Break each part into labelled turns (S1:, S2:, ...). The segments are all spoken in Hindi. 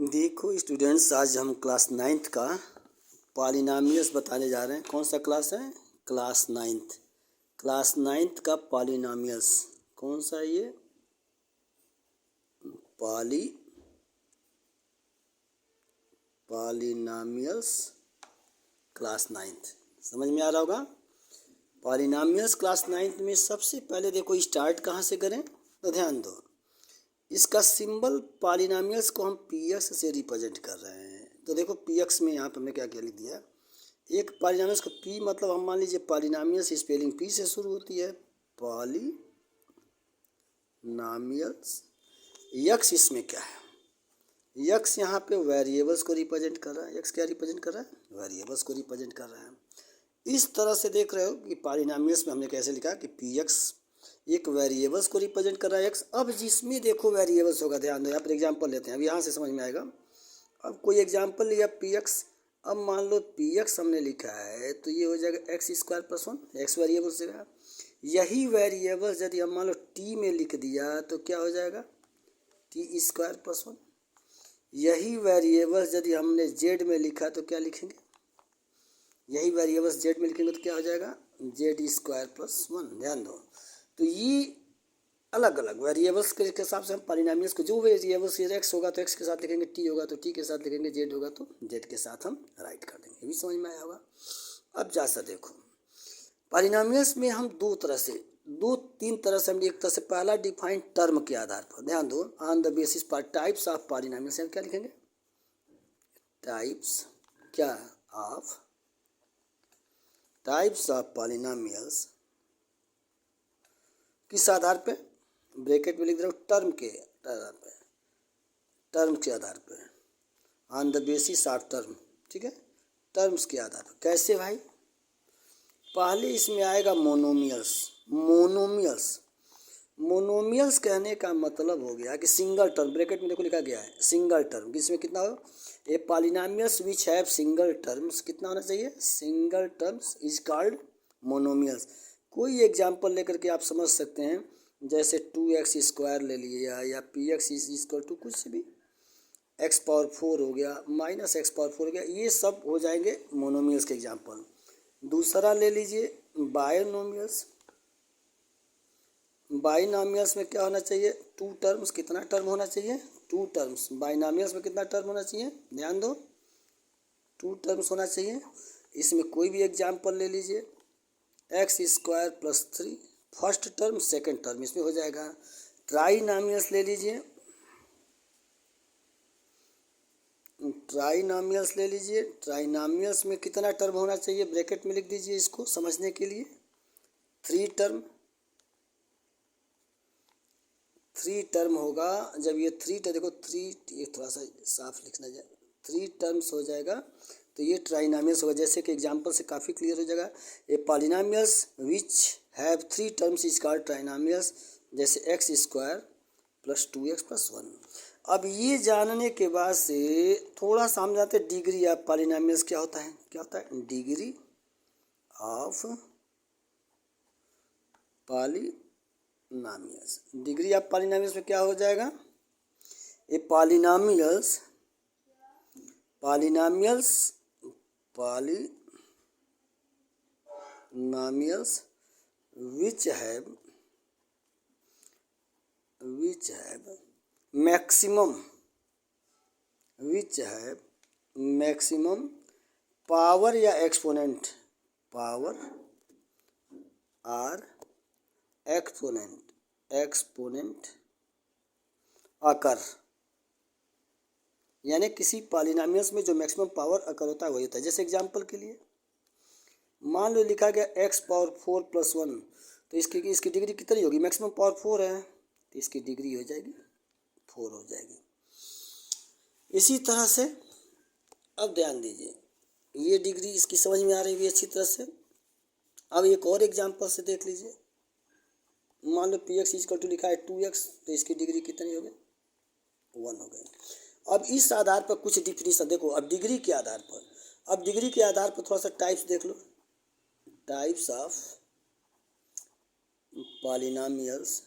S1: देखो स्टूडेंट्स, आज हम क्लास नाइन्थ का पॉलिनॉमियल्स बताने जा रहे हैं। कौन सा क्लास है? Class ninth. क्लास नाइन्थ का पॉलिनॉमियल्स कौन सा है? ये पॉलिनॉमियल्स क्लास नाइन्थ। समझ में आ रहा होगा। पॉलिनॉमियल्स क्लास नाइन्थ में सबसे पहले देखो स्टार्ट कहाँ से करें, तो ध्यान दो। इसका सिंबल पॉलिनॉमियल्स को हम पी एक्स से रिप्रेजेंट कर रहे हैं। तो देखो पी एक्स में यहाँ पर हमने क्या क्या लिख दिया। एक पॉलिनॉमियल्स का पी मतलब हम मान लीजिए पॉलिनॉमियल्स स्पेलिंग पी से शुरू होती है। पॉलिनॉमियल्स यक्स इसमें क्या है? यक्स यहाँ पे वेरिएबल्स को रिप्रेजेंट कर रहा है। यक्स क्या रिप्रेजेंट कर रहा है? वेरिएबल्स को रिप्रेजेंट कर रहा है। इस तरह से देख रहे हो कि पॉलिनॉमियल्स में हमने कैसे लिखा कि पी एक्स एक वेरिएबल्स को रिप्रेजेंट कर रहा है एक्स। अब जिसमें देखो वेरिएबल्स होगा, ध्यान दो। यहाँ पर एग्जांपल लेते हैं, अब यहाँ से समझ में आएगा। अब कोई एग्जांपल लिया पी एक्स। अब मान लो पी एक्स हमने लिखा है तो ये हो जाएगा x square plus one. X variable से यही वेरिएबल यदि हम मान लो टी में लिख दिया तो क्या हो जाएगा? T square plus one. यही वेरिएबल यदि हमने जेड में लिखा तो क्या लिखेंगे? यही वेरिएबल्स जेड में लिखेंगे तो क्या हो जाएगा? Z square plus one. ध्यान दो। तो ये अलग अलग वेरिएबल्स के हिसाब से हम पॉलिनॉमियल्स को, जो वेरिएबल्स एक्स होगा तो एक्स के साथ लिखेंगे, टी होगा तो टी के साथ लिखेंगे, जेड होगा तो जेड के साथ हम राइट कर देंगे। ये भी समझ में आया होगा। अब जैसा देखो पॉलिनॉमियल्स में हम दो तीन तरह से हम एक तरह से पहला डिफाइंड टर्म के आधार पर, ध्यान दो, ऑन द बेसिस पर टाइप्स ऑफ पॉलिनॉमियल्स हम क्या लिखेंगे? टाइप्स क्या ऑफ पॉलिनॉमियल्स किस आधार पे? ब्रैकेट में लिख दे रहा हूँ, टर्म के आधार पे। टर्म के आधार पे, on the basis of term. ठीक है, टर्म्स के आधार पर। कैसे भाई? पहले इसमें आएगा मोनोमियल्स। मोनोमियल्स कहने का मतलब हो गया कि सिंगल टर्म। ब्रैकेट में देखो लिखा गया है सिंगल टर्म। इसमें कितना हो? A polynomials which have single terms कितना होना चाहिए? Single terms is called monomials. कोई एग्जांपल लेकर के आप समझ सकते हैं, जैसे 2x स्क्वायर ले लिया या P x is equal to कुछ भी, एक्स पावर 4 हो गया, माइनस एक्स पावर 4 हो गया, ये सब हो जाएंगे मोनोमियल्स के एग्जांपल। दूसरा ले लीजिए बायनोमियल्स। बाइनॉमियल्स में क्या होना चाहिए? To terms. कितना टर्म होना चाहिए? To terms. बाइनॉमियल्स में कितना टर्म होना चाहिए? ध्यान दो, टू टर्म्स होना चाहिए। इसमें कोई भी एग्जांपल ले लीजिए, x square plus 3 first term, second term इसमें हो जाएगा। ट्राइनॉमियल्स ले लीजिए, ट्राइनॉमियल्स में कितना टर्म होना चाहिए? ब्रैकेट में लिख दीजिए इसको समझने के लिए, थ्री टर्म होगा। जब ये देखो थ्री, ये थोड़ा सा साफ लिखना जाए, 3 टर्म्स हो जाएगा तो ये ट्राइनॉमियल्स होगा। जैसे कि एग्जांपल से काफ़ी क्लियर हो जाएगा। A polynomials which have 3 terms is called trinomials. जैसे x square plus 2x plus 1। अब ये जानने के बाद से थोड़ा सा हम जाते हैं डिग्री ऑफ पॉलिनॉमियल्स क्या होता है। क्या होता है? Degree of polynomials. Degree of polynomials में क्या हो जाएगा? ये polynomials which have maximum power या एक्सपोनेंट, पावर और एक्सपोनेंट आकर, यानी किसी पॉलिनॉमियल्स में जो मैक्सिमम पावर अकर होता है वही होता है। जैसे एग्जांपल के लिए मान लो लिखा गया एक्स पावर 4 प्लस 1, तो इसकी डिग्री कितनी होगी? मैक्सिमम पावर 4 है तो इसकी डिग्री हो जाएगी 4 हो जाएगी। इसी तरह से अब ध्यान दीजिए, ये डिग्री इसकी समझ में आ रही है अच्छी तरह से। अब एक और एग्जांपल से देख लीजिए। मान लो पी एक्स इक्वल टू लिखा है 2x, तो इसकी डिग्री कितनी हो गई? 1 हो गई। अब इस आधार पर कुछ डिफिनीशन देखो। अब डिग्री के आधार पर थोड़ा सा टाइप्स देख लो। टाइप्स ऑफ पॉलिनॉमियल्स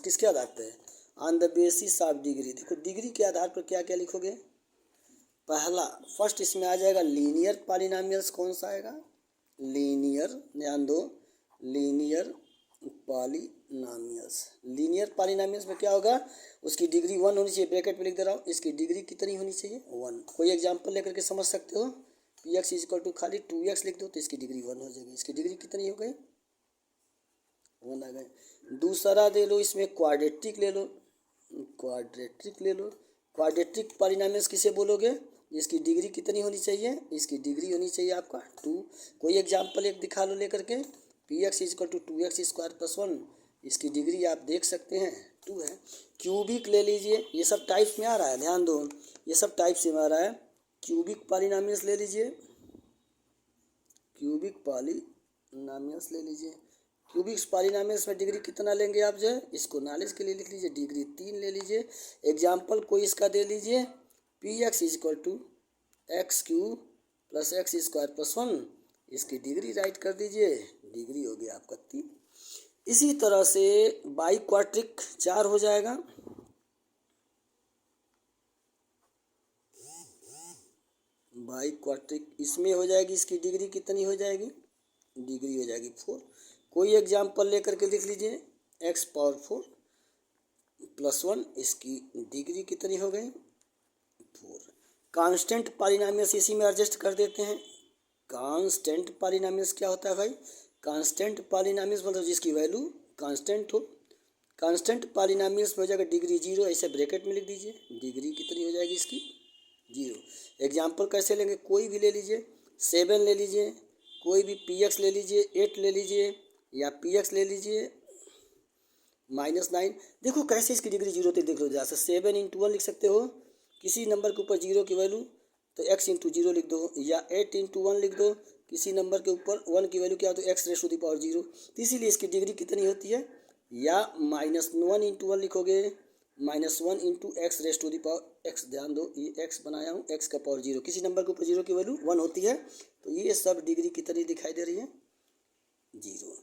S1: किसके आधार पे है? On the basis of degree. देखो डिग्री के आधार पर क्या क्या लिखोगे, पहला फर्स्ट इसमें आ जाएगा लीनियर पॉलिनॉमियल्स। कौन सा आएगा, लीनियर, ध्यान दो, लीनियर पॉलिनॉमियल्स। लीनियर पॉलिनॉमियल्स में क्या होगा, उसकी डिग्री 1 होनी चाहिए, ब्रैकेट में लिख दे रहा हूँ, इसकी डिग्री कितनी होनी चाहिए, 1। कोई एग्जांपल लेकर के समझ सकते हो, पी एक्स इक्वल टू खाली 2x लिख दो तो इसकी डिग्री 1 हो जाएगी। इसकी डिग्री कितनी हो गई, 1 आ गए। दूसरा दे लो, इसमें क्वाड्रेटिक ले लो, क्वाड्रेटिक ले लो। क्वाड्रेटिक पॉलिनॉमियल्स किसे बोलोगे, इसकी डिग्री कितनी होनी चाहिए, इसकी डिग्री होनी चाहिए आपका 2। कोई एग्जांपल एक दिखा लो लेकर के, P x equal to 2x square plus 1, इसकी डिग्री आप देख सकते हैं 2 है। क्यूबिक ले लीजिए, ये सब टाइप्स में आ रहा है, ध्यान दो, ये सब टाइप्स में आ रहा है। क्यूबिक पॉलिनॉमियल्स ले लीजिए, क्यूबिक पॉलिनॉमियल्स ले लीजिए। क्यूबिक पॉलिनॉमियल्स में डिग्री कितना लेंगे आप, जो है इसको नॉलेज के लिए लिख लीजिए, डिग्री 3 ले लीजिए। एग्जाम्पल कोई इसका दे लीजिए, P x equal to x cube plus x square plus 1, इसकी डिग्री राइट कर दीजिए, डिग्री हो गया आपका 3। इसी तरह से बाई क्वाड्रिक 4 हो जाएगा, बाई क्वाड्रिक इसमें हो जाएगी, इसकी डिग्री कितनी हो जाएगी, डिग्री हो जाएगी 4। कोई एग्जाम्पल लेकर के लिख लीजिए, x पावर 4 प्लस 1, इसकी डिग्री कितनी हो गई, 4। कांस्टेंट पॉलिनॉमियल्स इसी में एडजस्ट कर देते हैं। कांस्टेंट पॉलिनॉमियल्स क्या होता है भाई, कांस्टेंट पॉलिनॉमियल्स मतलब जिसकी वैल्यू कांस्टेंट हो। कांस्टेंट पॉलिनॉमियल्स में हो जाएगा डिग्री 0, ऐसे ब्रैकेट में लिख दीजिए, डिग्री कितनी हो जाएगी इसकी, 0। एग्जाम्पल कैसे लेंगे, कोई भी ले लीजिए, 7 ले लीजिए, कोई भी पी एक्स ले लीजिए, 8 ले लीजिए, या पी एक्स ले लीजिए -9। देखो कैसे इसकी डिग्री 0 तक देख लो, जैसे 7 इंटू 1 लिख सकते हो, किसी नंबर के ऊपर 0 की वैल्यू तो x इंटू 0 लिख दो, या 8 इंटू 1 लिख दो, किसी नंबर के ऊपर 1 की वैल्यू क्या हो तो x raise to the power 0। तो इसीलिए इसकी डिग्री कितनी होती है, या -1 इंटू 1 लिखोगे, -1 into x raise to the power x, ध्यान दो ये x बनाया हूँ, x का पावर 0, किसी नंबर के ऊपर 0 की वैल्यू 1 होती है, तो ये सब डिग्री कितनी दिखाई दे रही है, 0।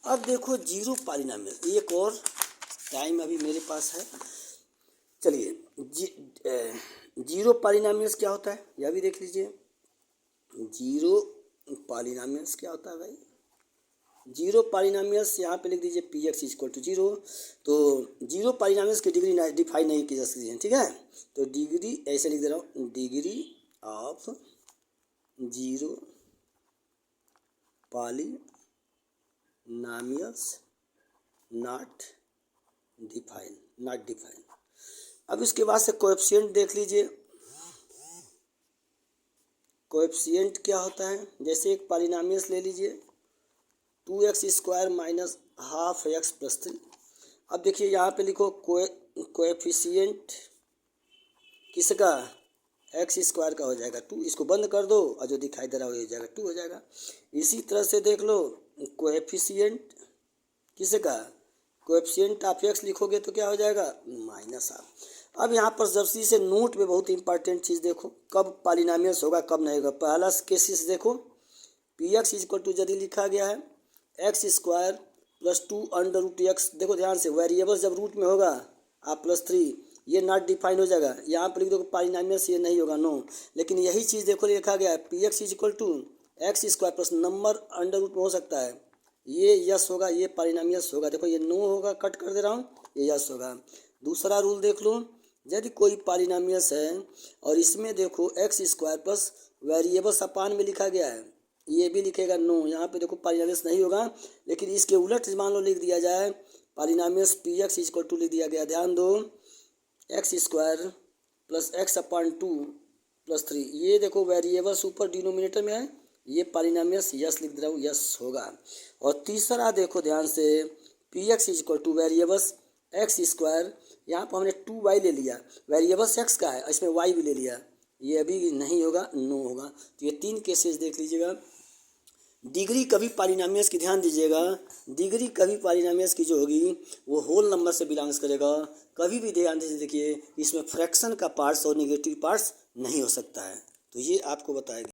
S1: अब देखो जीरो पॉलिनॉमियल, एक और टाइम अभी मेरे पास है, चलिए जीरो पॉलिनॉमियल्स क्या होता है यह भी देख लीजिए। जीरो पॉलिनॉमियल्स क्या होता है भाई, जीरो पॉलिनॉमियल्स यहाँ पे लिख दीजिए पी एक्स इक्वल टू 0। तो जीरो पॉलिनॉमियल्स की डिग्री डिफाइन नहीं की जा सकती है, ठीक है। तो डिग्री ऐसे लिख दे रहा हूँ, degree of zero polynomials not define. अब इसके बाद से कोएफिशिएंट देख लीजिए। कोएफिशिएंट क्या होता है, जैसे एक पॉलिनॉमियल्स ले लीजिए 2x square minus half x plus 3। अब देखिए यहाँ पे लिखो कोएफिशिएंट किसका, एक्स स्क्वायर का हो जाएगा 2, इसको बंद कर दो और जो दिखाई दे रहा हो जाएगा 2 हो जाएगा। इसी तरह से देख लो कोएफिशिएंट किसका, कोएफिशिएंट ऑफ एक्स लिखोगे तो क्या हो जाएगा माइनस हाफ। अब यहाँ पर जर्सी से नोट में बहुत इंपॉर्टेंट चीज़ देखो, कब पॉलिनॉमियल्स होगा कब नहीं होगा। पहला केसेस देखो, पी एक्स इक्वल टू यदि लिखा गया है x square plus 2 under root x, देखो ध्यान से वेरिएबल्स जब रूट में होगा आप प्लस 3, ये नॉट डिफाइन हो जाएगा। यहाँ पर लिख दो पॉलिनॉमियल्स, ये नहीं होगा नो। लेकिन यही चीज़ देखो लिखा गया है P x equal to x square plus number under root में हो सकता है, ये यस होगा, ये पॉलिनॉमियल्स होगा। देखो ये नो होगा, कट कर दे रहा हूँ, ये यस होगा। दूसरा रूल देख लो, यदि कोई पॉलिनॉमियल्स है और इसमें देखो एक्स स्क्वायर प्लस वेरिएबल्स अपान में लिखा गया है, ये भी लिखेगा नो। यहाँ पे देखो पॉलिनॉमियल्स नहीं होगा, लेकिन इसके उलट मान लो लिख दिया जाए polynomials P x equal to लिख दिया गया, ध्यान दो x square plus x upon 2 plus 3, ये देखो वेरिएबल्स ऊपर डिनोमिनेटर में है, ये पॉलिनॉमियल्स यस लिख दे रहा हूँ, यस होगा। और तीसरा देखो ध्यान से P x equal two variables x square, यहाँ पर हमने 2y ले लिया, वेरिएबल्स x का है, इसमें y भी ले लिया, ये अभी नहीं होगा, नो होगा। तो ये 3 केसेस देख लीजिएगा। डिग्री कभी पॉलिनॉमियल्स की ध्यान दीजिएगा, डिग्री कभी पॉलिनॉमियल्स की जो होगी वो होल नंबर से बिलोंग्स करेगा। कभी भी ध्यान दीजिए, देखिए इसमें फ्रैक्शन का पार्ट्स और निगेटिव पार्ट्स नहीं हो सकता है, तो ये आपको बताएगा।